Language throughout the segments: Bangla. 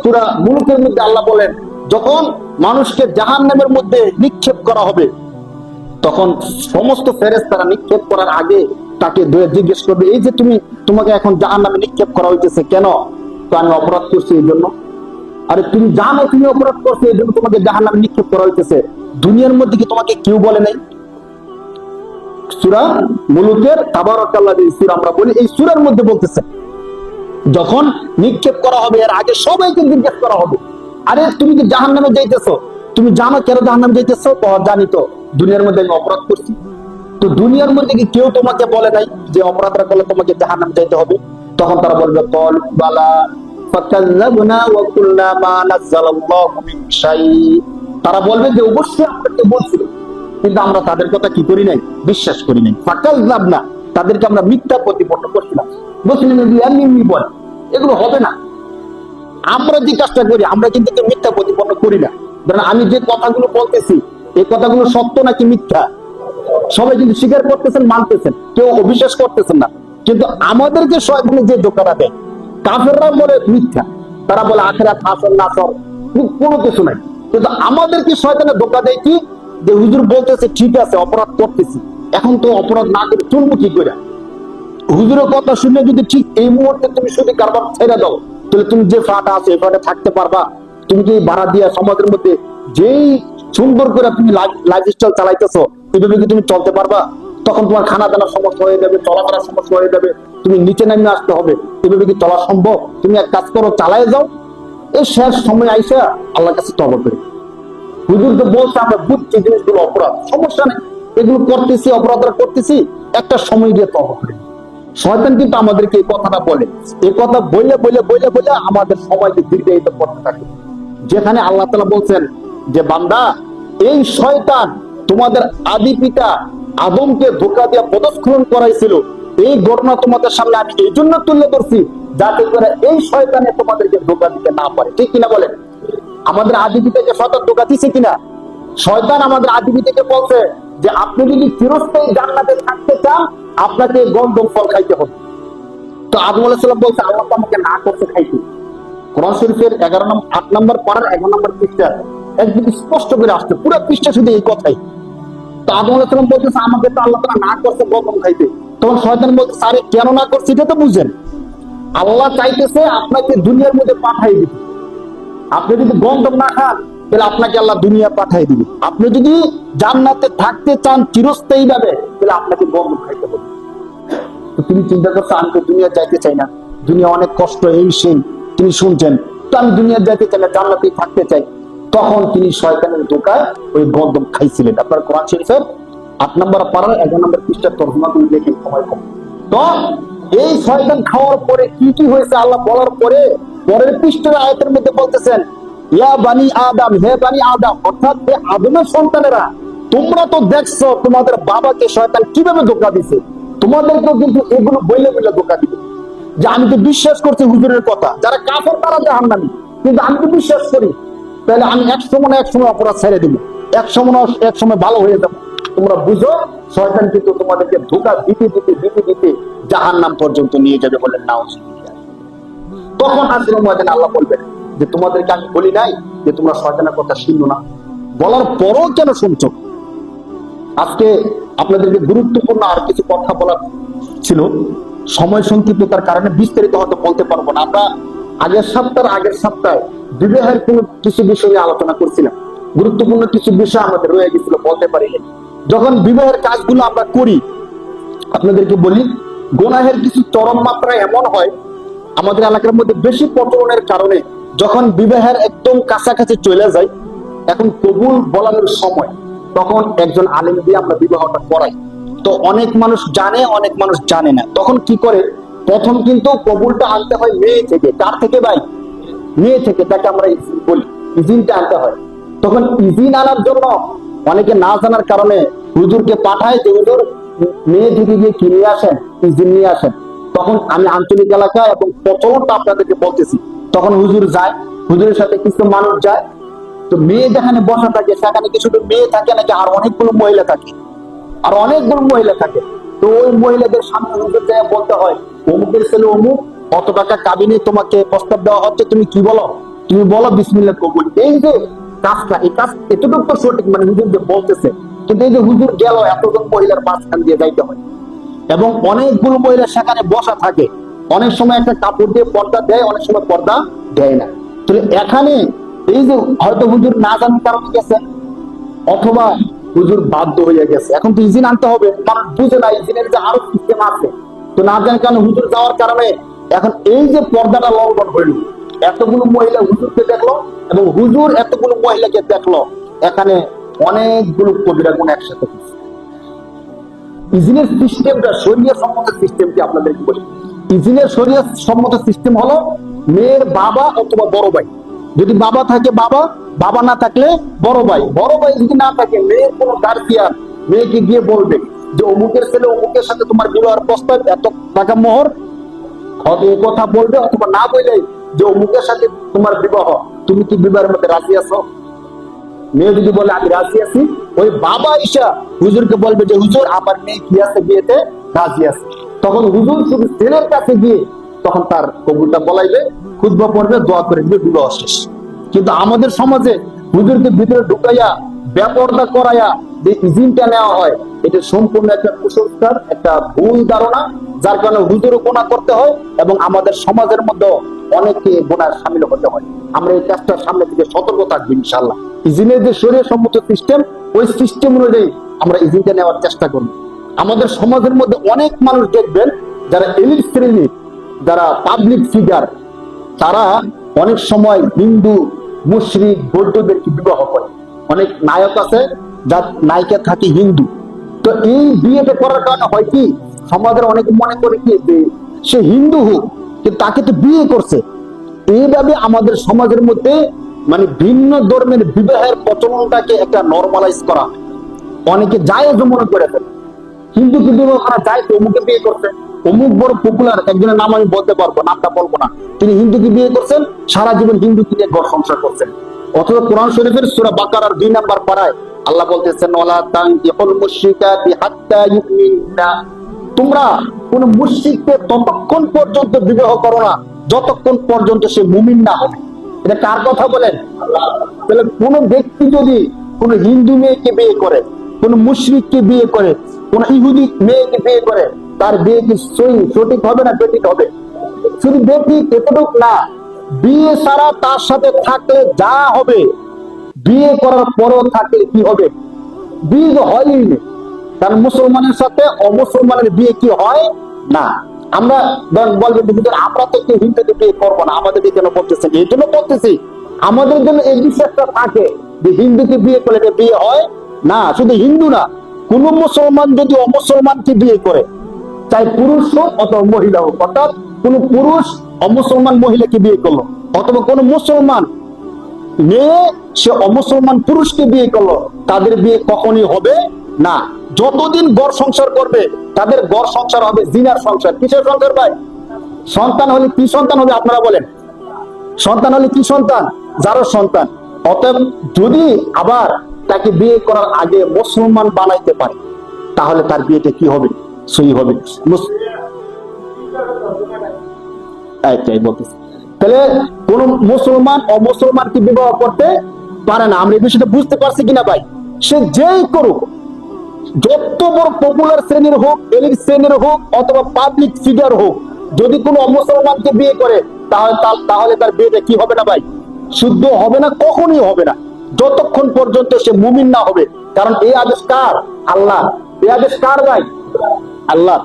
সূরা মুলুকের মধ্যে আল্লাহ বলেন, যখন মানুষকে জাহান্নামের মধ্যে নিক্ষেপ করা হবে, তখন সমস্ত ফেরেশতারা নিক্ষেপ করার আগে তাকে জিজ্ঞেস করবে, এই যে তোমাকে এখন জাহান্নামে নিক্ষেপ করা হইতেছে কেন? তো আমি অপরাধ করছি এই জন্য। আরে তুমি জানো তুমি অপরাধ করছো, এই জন্য তোমাকে জাহান্নামে নিক্ষেপ করা হইতেছে। দুনিয়ার মধ্যে কি তোমাকে কেউ বলে নাই? সূরা মুলুকের তাবারাকাল্লাযী সূরা আমরা বলি, এই সূরার মধ্যে বলতেছে যখন নিক্ষেপ করা হবে এর আগে সবাইকে জিজ্ঞেস করা হবে, আরে তুমি কি জাহান্নামে যাইতেছো? তুমি জানো কেন জাহান্নামে যাইতেছো? তো জানি, তো দুনিয়ার মধ্যে আমি অপরাধ করছি। তো দুনিয়ার মধ্যে কি কেউ তোমাকে বলে নাই যে অপরাধটা করলে তোমাকে জাহান্নামে যেতে হবে? তখন তারা বলবে ক্বালু বালা ফাকাল্লাবনা ওয়া কুলনা মা নাযালাল্লাহু মিন শাই। তারা বলবে যে অবশ্যই আপনাকে বলছিল, কিন্তু আমরা তাদের কথা কি করি নাই? বিশ্বাস করি নাই। ফাকাল্লাবনা, তাদেরকে আমরা মিথ্যা প্রতিপন্ন করছিলাম। মুসলিম এমনি বলে এগুলো হবে না। আমরা যে কাজটা করি আমরা কিন্তু মিথ্যা প্রতিপন্ন করি না। ধরেন আমি যে কথাগুলো বলতেছি এই কথাগুলো সত্য নাকি মিথ্যা সবাই কিন্তু স্বীকার করতেছেন, মানতেছেন, কেউ অবিশ্বাস করতেছেন না। কিন্তু আমাদেরকে শয়তানে যে ধোঁকাটা দেয়, কাফেররা বলে মিথ্যা, তারা বলে আখিরাত হাসর নাসর, কোনো কিছু নাই। কিন্তু আমাদেরকে শয়তানে ধোঁকা দেয় কি, যে হুজুর বলতেছে ঠিক আছে অপরাধ করতেছি, এখন তো অপরাধ না করে চলবো কি করে? হুজুরের কথা শুনে যদি ঠিক এই মুহূর্তে তুমি শুধু কারবার ছেড়ে দাও, তাহলে তুমি যে ফ্ল্যাটে আছো এই ফ্ল্যাটে থাকতে পারবা? তুমি কি ভাড়া দিয়া সমাজের মধ্যে যেই সুন্দর করে তুমি লাইফস্টাইল চালাইতেছো, এভাবে কি তুমি চলতে পারবা? তখন তোমার খানা দানার সমস্যা হয়ে যাবে, চলাফেরার সমস্যা হয়ে যাবে, তুমি নিচে নামিয়ে আসতে হবে। এভাবে কি চলা সম্ভব? তুমি এক কাজ করো, চালায় যাও। এই শেষ সময় আইসা আল্লাহর কাছে তওবা করি। হুজুর তো বলছে আমরা বুঝছি জিনিসগুলো অপরাধ, সমস্যা নেই, এগুলো করতেছি, অপরাধরা করতেছি, একটা সময় গিয়ে তওবা করি। শয়তান কিন্তু আমাদেরকে এই কথাটা বলে, এই কথা বলে বলে বলে বলে আমাদের সময়কে দীর্ঘায়িত করতে থাকে। যেখানে আল্লাহ তাআলা বলছেন যে বান্দা, এই শয়তান তোমাদের আদি পিতা আদমকে ধোঁকা দিয়ে পদস্খলন করাইছিল, এই ঘটনা তোমাদের সামনে আমি এই জন্য তুলে ধরছি যাতে করে এই শয়তানে তোমাদেরকে ধোঁকা দিতে না পারে। ঠিক কিনা বলেন? আমাদের আদি পিতাকে শয়তান ধোঁকা দিছে কিনা? শয়তান আমাদের আদি পিতাকে বলছে যে আপনি যদি চিরস্থায়ী জান্নাতে থাকতে চান আপনাকে গন্ধম ফল খাইতে হবে। তো আদম আলাইহিস সালাম বলছে আল্লাহ তো আমাকে না করতে খাইতে। কোরআন শরীফের 8 নম্বর পারার 11 নম্বর পৃষ্ঠা একদম স্পষ্ট করে আসছে, পুরো পৃষ্ঠা শুধু এই কথাই। তো আদম আলাইহিস সালাম বলতেছে আমাকে তো আল্লাহ তাআলা না করতে গন্ধম খাইতে। তখন শয়তান বলছে আরে কেন না করছে এটা তো বুঝেন। আল্লাহ চাইতেছে আপনাকে দুনিয়ার মধ্যে পাঠিয়ে দিতে। আপনি যদি গন্ধম না খান তাহলে আপনাকে আল্লাহ দুনিয়া পাঠিয়ে দিবে। আপনি যদি জান্নাতে থাকতে চান চিরস্থায়ী ভাবে তাহলে আপনাকে গন্ধম খাইতে হবে। তো তিনি চিন্তা করছে আমি তো দুনিয়া যাইতে চাই না, দুনিয়া অনেক কষ্ট, এই সেই তিনি শুনছেন, তো আমি দুনিয়া যাইতে চাই না, জান্নাতেই থাকতে চাই। তখন তিনি শয়তানের ধোঁকায় ওই গন্ধম খাইছিলেন। আপনার কোরআন শরীফের 8 নম্বর পারার 11 নম্বর পৃষ্ঠার তর্জমা তুমি দেখে সময় কম। তো এই শয়তান খাওয়ার পরে কি কি হয়েছে আল্লাহ বলার পরে পরের পৃষ্ঠার আয়াতের মধ্যে বলতেছেন ইয়া বানি আদম, হে বানি আদম, অর্থাৎ হে আদমের সন্তানেরা, তোমরা তো দেখছো তোমাদের বাবাকে শয়তান কিভাবে ধোঁকা দিছে, তোমাদেরকেও কিন্তু এগুলো বইলে বইলে ধোঁকা দিবে। যে আমি তো বিশ্বাস করছি হুজুরের কথা, যারা কাফের তারা জাহান্নামী, কিন্তু আমি তো বিশ্বাস করি, তাহলে আমি এক সময় না এক সময় অপরাধ ছেড়ে দিব, এক সময় ভালো হয়ে যাবো। তোমরা বুঝো শয়তান কিন্তু তোমাদেরকে ধোঁকা দিতে দিতে দিতে দিতে জাহান্নাম পর্যন্ত নিয়ে যাবে বলেন নাউজুবিল্লাহ। তখন আসরের ময়দানে আল্লাহ বলবেন যে তোমাদেরকে আমি বলি নাই যে তোমরা শয়তানের কথা শুনো না? বলার পরও কেন শুনছো? আজকে আপনাদেরকে গুরুত্বপূর্ণ আর কিছু কথা বলার ছিল, সময় সংক্ষিপ্ততার কারণে বিস্তারিত হয়তো বলতে পারবো না। আমরা আগের সপ্তাহে বিবাহের কিছু বিষয় নিয়ে আলোচনা করছিলাম, গুরুত্বপূর্ণ কিছু বিষয় আমাদের রয়ে গেছিল বলতে পারি। যখন বিবাহের কাজগুলো আমরা করি, আপনাদেরকে বলি গুনাহের কিছু চরম মাত্রা এমন হয় আমাদের এলাকার মধ্যে বেশি প্রচলনের কারণে, যখন বিবাহের একদম কাছাকাছি চলে যায়, এখন কবুল বলানোর সময়, তখন একজন আলেম দিয়ে আমরা বিবাহটা করাই। তো অনেক মানুষ জানে, অনেক মানুষ জানে না। তখন কি করে, প্রথম কিন্তু কবুলটা আনতে হয় মেয়ে থেকে। কার থেকে ভাই? মেয়ে থেকে, তাকে আমরা বলি ইজিনটা আনতে হয়। তখন ইজিন আনার জন্য অনেকে না জানার কারণে হুজুরকে পাঠায় যে হুজুর মেয়ে থেকে গিয়ে কি নিয়ে আসেন, ইজিন নিয়ে আসেন। তখন আমি আঞ্চলিক এলাকা এবং প্রচলনটা আপনাদেরকে বলতেছি, তখন হুজুর যায়, হুজুরের সাথে কিছু মানুষ যায়। তো মেয়ে যেখানে বসা থাকে সেখানে কি শুধু মেয়ে থাকে নাকি আর অনেকগুলো মহিলা থাকে? আর অনেকগুলো মহিলা থাকে। তো ওই মহিলাদের সামনে হুজুর যায় বলতে হয় অমুকের ছেলে অমুক, কত টাকা কাবিনে তোমাকে প্রস্তাব দেওয়া হচ্ছে, তুমি কি বলো? তুমি বলো বিসমিল্লাহ কবুল। এই যে কাজটা, এই কাজ এতটুকু তো সঠিক, মানে হুজুর যে বলতেছে, কিন্তু এই যে হুজুর গেল এতজন মহিলার মাঝখান দিয়ে যাইতে হয়, এবং অনেকগুলো মহিলা সেখানে বসা থাকে, অনেক সময় একটা কাপড় দিয়ে পর্দা দেয়, অনেক সময় পর্দা দেয় না। তাহলে এখানে এই যে হয়তো হুজুর না জানার কারণে গেছে, অথবা হুজুর বাধ্য হয়ে গেছে, এখন তো ইজিন আনতে হবে, মানুষ বুঝে না ইজিনের যে আরো সিস্টেম আছে, তো না জানার কারণে হুজুর যাওয়ার কারণে এখন এই যে পর্দাটা লঙ্ঘন হইল, এতগুলো মহিলা হুজুরকে দেখলো এবং হুজুর এতগুলো মহিলাকে দেখলো, এখানে অনেকগুলো কবিরা গুণ একসাথে। ইজিনের সিস্টেমটা, শরিয়া সম্মত সিস্টেমটি আপনাদেরকে বলি। ইজিনের শরিয়া সম্মত সিস্টেম হলো মেয়ের বাবা অথবা বড় ভাই, যদি বাবা থাকে বাবা, বাবা না থাকলে বড় ভাই, বড় ভাই যদি না থাকে মেয়ের কোনো গার্জিয়ান মেয়েকে গিয়ে বলবে যে অমুকের ছেলে অমুকের সাথে তোমার বিবাহের প্রস্তাব, এত টাকা মোহর, হয়তো এই কথা বলবে, অথবা না বললে যে অমুকের সাথে তোমার বিবাহ, তুমি কি বিবাহের মধ্যে রাজি আছো? মেয়ে যদি বলে আমি রাজি আছি, ওই বাবা ঈশা হুজুরকে বলবে যে হুজুর আমার মেয়ে কি আছে, বিয়েতে রাজি আছে। তখন হুজুর শুধু ছেলের কাছে গিয়ে তখন তার কবুলটা বলাইবে, খুতবা পড়বে, দোয়া করে দিবে, বিবাহ শেষ। কিন্তু আমাদের সমাজে হুজুরকে ভিতরে ঢুকাইয়া বেপরদা করাইয়া যে ইজিনটা নেওয়া হয়, এটা সম্পূর্ণ একটা কুসংস্কার, একটা ভুল ধারণা, যার কারণে হুজুরও গুনাহ করতে হয় এবং আমাদের সমাজের মধ্যে অনেকে গুনাহ শামিল হতে হয়। আমরা এই কাজটার সামনে থেকে সতর্ক থাকবো ইনশাআল্লাহ। ইজিনের যে শরীর সম্মত সিস্টেম, ওই সিস্টেম অনুযায়ী আমরা ইজিনটা নেওয়ার চেষ্টা করব। আমাদের সমাজের মধ্যে অনেক মানুষ দেখবেন যারা এলিট শ্রেণীর, যারা পাবলিক ফিগার, তারা অনেক সময় হিন্দু, মুশরিক, বৌদ্ধদেরকে বিবাহ করে। অনেক নায়ক আছে যার নায়িকা থাকে হিন্দু, তো এই বিয়েটা করার কারণে হয় কি, সমাজের অনেকে মনে করে কি যে সে হিন্দু হোক, কিন্তু তাকে তো বিয়ে করছে। এইভাবে আমাদের সমাজের মধ্যে মানে ভিন্ন ধর্মের বিবাহের প্রচলনটাকে একটা নরমালাইজ করা, অনেকে জায়েজ মনে করে ফেলে। হিন্দুকে বিবাহ করা যায় তো, অমুকে বিয়ে করছে, অমুক বড় পপুলার একজনের নাম আমি বলতে পারবো, নামটা বলবো না, তিনি হিন্দুকে বিয়ে করছেন, সারা জীবন হিন্দুকে নিয়ে ঘর সংসার করছেন। অথচ কোরআন শরীফের সূরা বাকারার 2 নম্বর পারায় আল্লাহ বলতেছেন ওয়ালা তানকিহুল মুশরিকাতি হাত্তা ইউমিনা, তোমরা কোন মুশরিককে ততক্ষণ পর্যন্ত বিবাহ করো না যতক্ষণ পর্যন্ত সে মুমিন না হবে। এটা কার কথা বলেন? তাহলে কোন ব্যক্তি যদি কোন হিন্দু মেয়েকে বিয়ে করে, কোন মুশরিককে বিয়ে করে, কোন ইহুদি মেয়েকে বিয়ে করে, তার বিয়ে কি সঠিক হবে না বেঠিক হবে? শুধু বেঠিক এতটুক না, বিয়ে ছাড়া তার সাথে থাকলে যা হবে, বিয়ে করার পরও থাকলে কি হবে? বিয়ে হয়ই না। কারণ মুসলমানের সাথে অমুসলমানের বিয়ে কি হয় না। আমরা বলবেন আমরা তো কেউ হিন্দুকে বিয়ে করবো না, আমাদের কেন বলতেছেন? এই জন্য বলতেছি আমাদের জন্য এই বিশ্বাসটা থাকে যে হিন্দুকে বিয়ে করলে বিয়ে হয় না। শুধু হিন্দু না, কোন মুসলমান যদি অমুসলমানকে বিয়ে করে, চাই পুরুষ হোক অথবা মহিলা হোক, অর্থাৎ কোন পুরুষ অমুসলমান মহিলাকে বিয়ে করলো, অথবা কোন মুসলমান মেয়ে সে অমুসলমান পুরুষকে বিয়ে করলো, তাদের বিয়ে কখনই হবে না। যতদিন গড় সংসার করবে তাদের গড় সংসার হবে জিনার সংসার। কিসের সংসার ভাই? সন্তান হলে কি সন্তান হবে আপনারা বলেন? সন্তান হলে কি সন্তান? যারও সন্তান। অতএব যদি আবার তাকে বিয়ে করার আগে মুসলমান বানাইতে পারে, তাহলে তার বিয়েটা কি হবে? সহি হবে। তাহলে কোন মুসলমান অমুসলমানকে বিবাহ করতে পারে না। আমরা এই বিষয়টা বুঝতে পারছি কিনা ভাই? সে যেই করুক, যত বড় পপুলার শ্রেণীর হোক, এলিট শ্রেণীর হোক, অথবা পাবলিক ফিগার হোক, যদি কোনো অমুসলমানকে বিয়ে করে তাহলে তার বিয়েটা কি হবে না ভাই? শুদ্ধ হবে না, কখনই হবে না, যতক্ষণ পর্যন্ত সে মুমিন না হবে। কারণ এই আদেশ কার? আল্লাহ। এই আদেশ কার ভাই? আল্লাহ।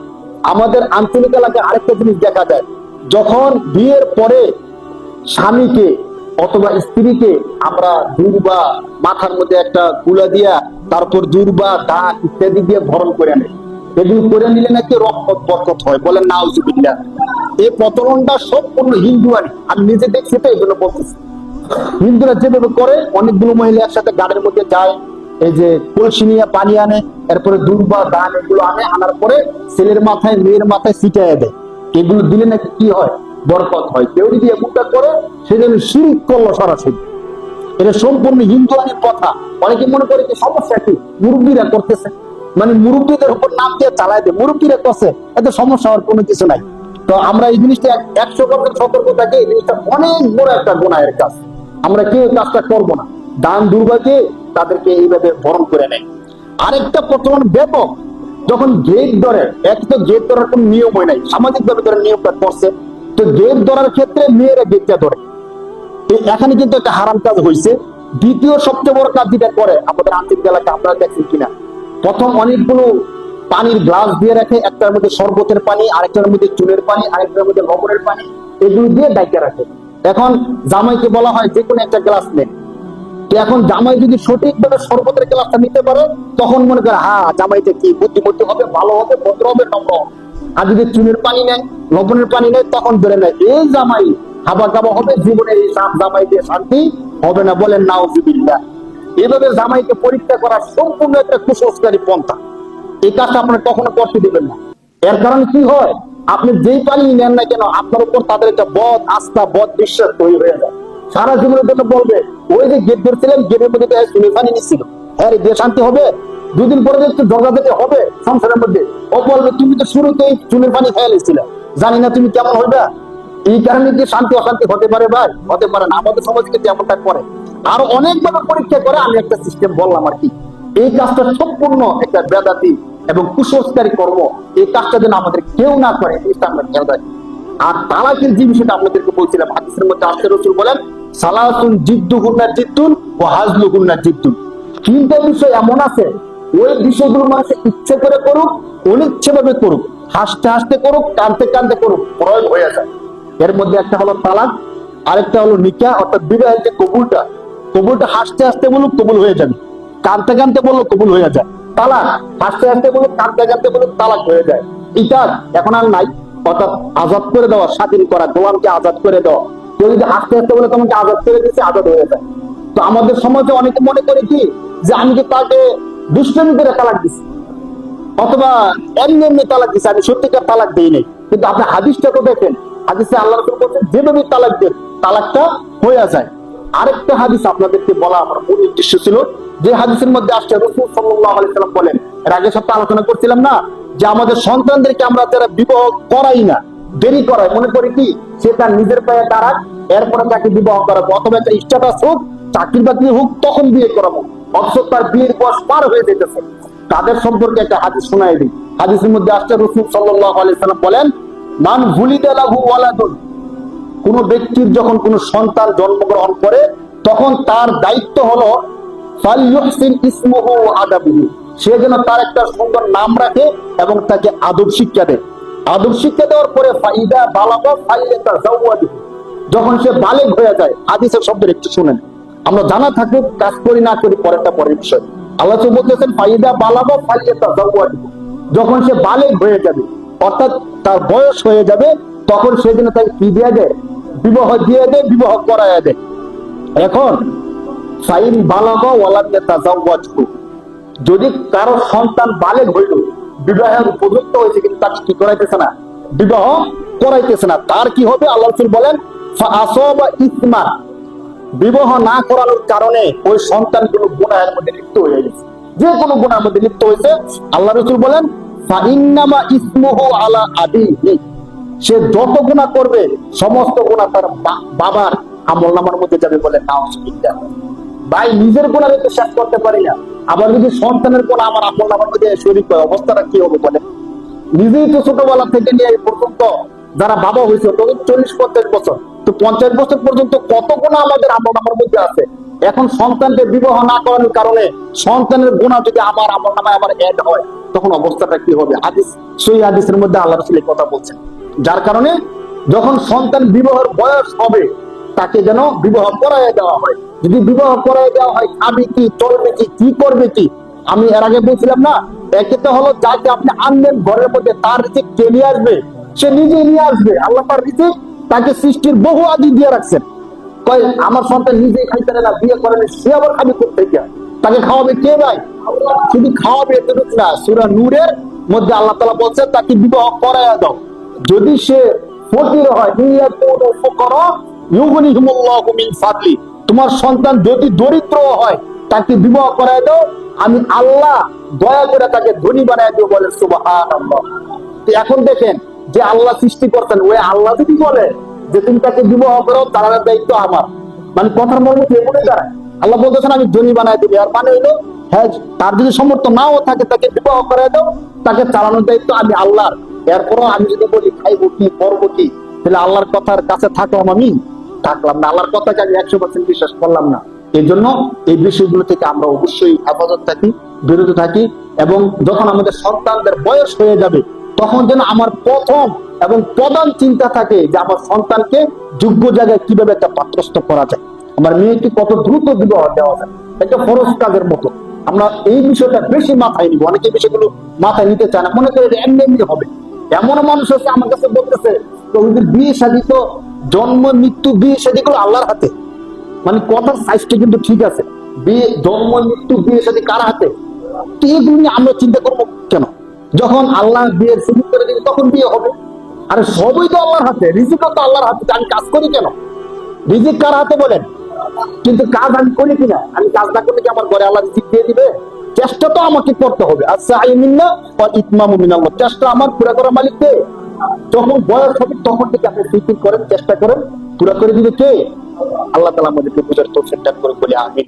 আমাদের আঞ্চলিক এলাকায় আরেকটা জিনিস দেখা যায়, যখন বিয়ের পরে স্বামীকে অথবা স্ত্রীকে আমরা দুর্বা, মাথার মধ্যে একটা কুলা দিয়া, তারপর দুর্বা, দাঁত ইত্যাদি দিয়ে ভরণ করে নেয়, এগুলো করে নিলে নাকি রহমত বরকত হয়, বলেন নাউজুবিল্লাহ। এই প্রচলনটা সম্পূর্ণ হিন্দুয়ানি, আমি নিজে দেখছি তো এই জন্য বলতেছি। হিন্দুরা যেভাবে করে, অনেকগুলো মহিলা একসাথে গাড়ির মধ্যে যায়, এই যে কলসি নিয়ে পানি আনে, এরপরে দুর্বা, দান এগুলো আনার পরে ছেলের মাথায় মেয়ের মাথায় ছিটাইয়া দেয়। এগুলো দিলে নাকি কি হয়? বরকত হয়। কেউ যদি এমনটা করে সে যেন শিরক করলো সরাসরি। এটা সম্পূর্ণ হিন্দুয়ানি কথা। অনেকে মনে করে যে সমস্যা কি, মুরব্বীরা করতেছে, মানে মুরব্বীদের উপর নাম দিয়ে চালায় দেয়, মুরব্বীরা করছে, এতে সমস্যা হওয়ার কোনো কিছু নাই। তো আমরা এই জিনিসটা 100% সতর্ক থাকি, এই জিনিসটা অনেক বড় একটা গুনাহের কাজ। আমরা কেউ কাজটা করবো না। দান দুর্ভাগ্যে তাদেরকে এইভাবে বরণ করে নেয়। আরেকটা বর্তমান ব্যাপক, যখন গেট ধরে, এক তো গেট ধরার কোন নিয়ম হয় নাই, সামাজিক ভাবে ধরে নিয়মটা করছে, তো গেট ধরার ক্ষেত্রে মেয়েরা গেটটা ধরে, এখানে কিন্তু একটা হারাম কাজ হয়েছে। দ্বিতীয় সবচেয়ে বড় কাজ যেটা করে আমাদের আঞ্চলিক এলাকা, আপনারা দেখছেন কিনা, প্রথম অনেকগুলো পানির গ্লাস দিয়ে রাখে, একটার মধ্যে শরবতের পানি, আরেকটার মধ্যে চুলের পানি, আরেকটার মধ্যে লবণের পানি, এগুলো দিয়ে ডাইকে রাখে। এখন জামাইকে বলা হয় যে কোনো একটা গ্লাস নেন। তো এখন জামাই যদি সঠিকভাবে শরবতের গ্লাসটা নিতে পারে, তখন মনে করে হ্যাঁ জামাইটা কি বুদ্ধিমতী হবে, ভালো হবে, ভদ্র হবে, নম্র হবে। আর যদি চুলের পানি নেয়, লবণের পানি নেয়, তখন ধরে নেয় এই জামাই হাবা কাবা হবে, জীবনে এই জামাই দিয়ে শান্তি হবে না, বলেন নাউজুবিল্লাহ। এভাবে জামাইকে পরীক্ষা করা সম্পূর্ণ একটা কুসংস্কারী পন্থা। এই কাজটা আপনার কখনো করতে দিবেন না। এর কারণে কি হয়, আপনি যেই পানি নেন না কেন, আপনার উপর তাদের একটা বদ আস্থা, বদ বিশ্বাস তৈরি হয়ে যায়। সারা জীবনের জন্য বলবে ওই যে গেট ধরছিলেন, গেটের মধ্যে চুলের পানি নিচ্ছিল, হ্যাঁ দিয়ে শান্তি হবে। দুদিন পরে একটু ঝগড়া দিতে হবে সংসারের মধ্যে, ও বলবে তুমি তো শুরুতেই চুলের পানি খেয়ে নিচ্ছিলে, জানি না তুমি কেমন হইবা। এই কারণে কি শান্তি অশান্তি হতে পারে ভাই? হতে পারে না। আমাদের সমাজে কিন্তু এমনটা করে, আর অনেকভাবে পরীক্ষা করে। আমি একটা সিস্টেম বললাম আর কি। এই কাজটা সম্পূর্ণ একটা বেদাতি এবং কুসংস্কারী কর্ম। এই কাজটা যেন আমাদের কেউ না করে, এটা আমরা খেয়াল রাখি। আর তালাকের যে বিষয়টা আপনাদেরকে বলছিলাম, হাদিসের মধ্যে আসছে, রাসূল বলেন সালাসুন জিদ্দুহুন্না জিদ্দুন ওয়া হাজলুহুন্না জিদ্দুন। তিনটা বিষয় এমন আছে, ওই বিষয়গুলো মানুষ ইচ্ছে করে করুক, অনিচ্ছে ভাবে করুক, হাসতে হাসতে করুক, কাঁদতে কাঁদতে করুক, প্রয়োগ হয়ে যায়। এর মধ্যে একটা হলো তালাক, আরেকটা হলো নিকাহ, অর্থাৎ বিবাহের যে কবুলটা, কবুলটা হাসতে হাসতে বলুক কবুল হয়ে যাবে, কাঁদতে কাঁদতে বললো কবুল হয়ে যায়। তালাক হাসতে হাসতে বলুক, কাঁদতে কাঁদতে বলুক, তালাক হয়ে যায়। এটা এখন আর নাই। অর্থাৎ আজাদ করে দেওয়া, স্বাধীন করা, গোলামকে আজাদ করে দেওয়া। কেউ যদি হাসতে হাসতে বলে তোমাকে আজাদ করে দিচ্ছে, আজাদ হয়ে যায়। তো আমাদের সমাজে অনেকে মনে করে কি, যে আমি কি তাকে দুষ্টামি করে তালাক দিচ্ছি, অথবা এমনি এমনি তালাক দিচ্ছে, আমি সত্যিকার তালাক দিই নাই। কিন্তু আপনি হাদিসটা তো দেখেন, হাদিসে আল্লাহ রাসূল বলেছেন যেভাবে তালাক দেন, তালাকটা হয়ে যায়। আরেকটা হাদিস আপনাদেরকে বলা আমার মূল উদ্দেশ্য ছিল, যে হাদিসের মধ্যে আসছে রাসূল সাল্লাল্লাহু আলাইহি সাল্লাম বলেন, এর আগে সপ্তাহে আলোচনা করছিলাম না, যে আমাদের সন্তানদেরকে আমরা যারা বিবাহ করাই না, দেরি করাই, মনে করি কি সে তার নিজের পায়ে দাঁড়াক, এরপরে তাকে বিবাহ করাবো, অথবা একটা স্ট্যাটাস হোক, চাকরি বাকরি হোক, তখন বিয়ে করাবো, অথচ তার বিয়ের বয়স পার হয়ে যেতেছে। তাদের সম্পর্কে একটা হাদিস শোনাই দিই। হাদিসের মধ্যে আসছে রাসূল সাল্লাল্লাহু আলাইহি সাল্লাম বলেন, মান ভুলিদা লাহু ওয়ালাদুন, কোন ব্যক্তির যখন কোন সন্তান জন্মগ্রহণ করে, তখন তার দায়িত্ব হলো ফালইউহসিন ইসমুহু ওয়া আদাবুহু, সে যেন তার একটা সুন্দর নাম রাখে এবং তাকে আদব শিক্ষা দেয়। আদব শিক্ষা দেওয়ার পরে ফাইদা বালাগা ফালিয়াতাযাওয়াজহু, যখন সে বালেগ হয়ে যায়, হাদিসের শব্দের একটু শুনেন, আমরা জানা থাকুক কাজ করি না করি পরেরটা পরের বিষয়। আল্লাহ তো বলতেছেন ফাইদা বালাগা ফালিয়াতাযাওয়াজহু, যখন সে বালেগ হয়ে যাবে, অর্থাৎ তার বয়স হয়ে যাবে, তখন সে যেন তাকে কি দিয়ে দেয়, বিবাহ দিয়ে দেয়, বিবাহ করায় দেয়। এখন ফাইন বালাগা ওয়ালাম ইয়াতাযাওয়াজহু, যদি কারো সন্তান বালেগ হইল, বিবাহের উপযুক্ত হয়েছে, কিন্তু তাকে কি করাইতেছে না, বিবাহ করাইতেছে না, তার কি হবে? আল্লাহ রাসূল বলেন ফাআসাবা ইসমান, বিবাহ না করানোর কারণে ওই সন্তান কোনো গুনাহের মধ্যে লিপ্ত হয়ে গেছে, যে কোনো গুনাহের মধ্যে লিপ্ত হয়েছে। আল্লাহ রাসূল বলেন ফাইন্নামা ইসমুহু আলা আবিহি, সে যত গুনাহ করবে সমস্ত গুনাহ তার বাবার আমলনামার মধ্যে যাবে, বলে নাউজুবিল্লাহ। ভাই নিজের গুনাহ একটু শেষ করতে পারি না, আবার যদি সন্তানের গুনাহ আমার আমলনামার মধ্যে শরীক হয়, অবস্থাটা কি হবে বলে? নিজেই তো ছোটবেলা থেকে নিয়ে এই পর্যন্ত যারা বাবা হয়েছে, তখন 40-50 বছর, তো 50 বছর পর্যন্ত কত গুনাহ আমাদের আমলনামার মধ্যে আছে। এখন সন্তানকে বিবাহ না করানোর কারণে সন্তানের গুনাহ যদি আমার আমলনামায় আবার অ্যাড হয়, তখন অবস্থাটা কি হবে? হাদিস, সহিহ হাদিসের মধ্যে আল্লাহ রাসূল এই কথা বলছেন। যার কারণে যখন সন্তান বিবাহের বয়স হবে, তাকে যেন বিবাহ করায় দেওয়া হয়। যদি বিবাহ করায় দেওয়া হয়, খাবে কি, চলবে কি, কি করবে কি? আমি এর আগে বলছিলাম না, একে তো হলো যাকে আপনি আনবেন ঘরের মধ্যে, তার রিজিক কে নিয়ে আসবে? সে নিজে নিয়ে আসবে। আল্লাহ তার রিজিক তাকে সৃষ্টির বহু আদি দিয়ে রাখছেন। কয় আমার সন্তান নিজেই খাইতে না, বিয়ে করেন, সে আবার খাবে কোথেকে? তাকে খাওয়াবে কে ভাই? শুধু খাওয়াবে এতটুকু না, সূরা নূরের মধ্যে আল্লাহ তাআলা বলছেন তাকে বিবাহ করায়া দাও। যদি সে ফকির হয়, ইয়াকুনু ফুকারা ইউগনিহিমুল্লাহু মিন ফাদলি, তোমার সন্তান যদি দরিদ্র হয়, তাকে বিবাহ করায় দাও, আমি আল্লাহ দয়া করে তাকে ধনী বানায় দেব, বলে সুবহানাল্লাহ। এখন দেখেন, যে আল্লাহ সৃষ্টি করছেন, ওই আল্লাহ যদি বলে যে তুমি তাকে বিবাহ করো, তার দায়িত্ব আমার, মানে কথার মর্ম কি এমনই দাঁড়ায়? আল্লাহ বলতেছেন আমি ধনী বানাই দিবি, আর মানে হইলো হ্যাঁ, তার যদি সামর্থ্য নাও থাকে তাকে বিবাহ করে দাও, তাকে চালানোর দায়িত্ব আমি আল্লাহর। এরপরও আমি যদি বলি খাইবো কি করবো কি, তাহলে আল্লাহর কথার কাছে থাকলাম, আমি থাকলাম না, আল্লাহর কথাকে আমি 100% বিশ্বাস করলাম না। এই জন্য এই বিষয়গুলো থেকে আমরা অবশ্যই হেফাজত থাকি, বিরত থাকি। এবং যখন আমাদের সন্তানদের বয়স হয়ে যাবে, তখন যেন আমার প্রথম এবং প্রধান চিন্তা থাকে যে আমার সন্তানকে যোগ্য জায়গায় কিভাবে একটা পাত্রস্থ করা যায়, আমার মেয়েকে কত দ্রুত বিবাহ দেওয়া যায়, একটা ফরজ কাজের মতো। আমরা এই বিষয়টা বেশি মাথায় নিব, অনেকে বিষয়গুলো মাথায় নিতে চায় না, মনে করে এটা এমনি এমনি হবে। এমন মানুষ আছে আমার কাছে বলতেছে তো ওদের বিয়ে শাদী, তো জন্ম মৃত্যু বিয়ে শাদী গুলো আল্লাহর হাতে। মানে কথার সাইজটা কিন্তু ঠিক আছে, বিয়ে জন্ম মৃত্যু বিয়ে শাদী কার হাতে? তো এগুলো নিয়ে আমরা চিন্তা করবো কেন? যখন আল্লাহ বিয়ের সুযোগ করে দিবে তখন বিয়ে হবে। আরে সবই তো আল্লাহর হাতে, রিজিকও তো আল্লাহর হাতে, আমি কাজ করি কেন? রিজিক কার হাতে বলেন? কিন্তু কাজ আমি করি কিনা? আমি কাজ না করলে কি আমার ঘরে আল্লাহ রিজিক দিয়ে দিবে? চেষ্টা তো আমাকে করতে হবে। আচ্ছা মিন্না ওয়া ইতমামু মিনাল্লাহ, চেষ্টা আমার পুরা করার মালিক কে? যখন বয়স হবে তখন থেকে আপনি ফিকির করেন, চেষ্টা করেন, পুরা করে দিবে কে? আল্লাহ তাআলা আমাদেরকে বুঝার তৌফিক দান করে বলি আমিন।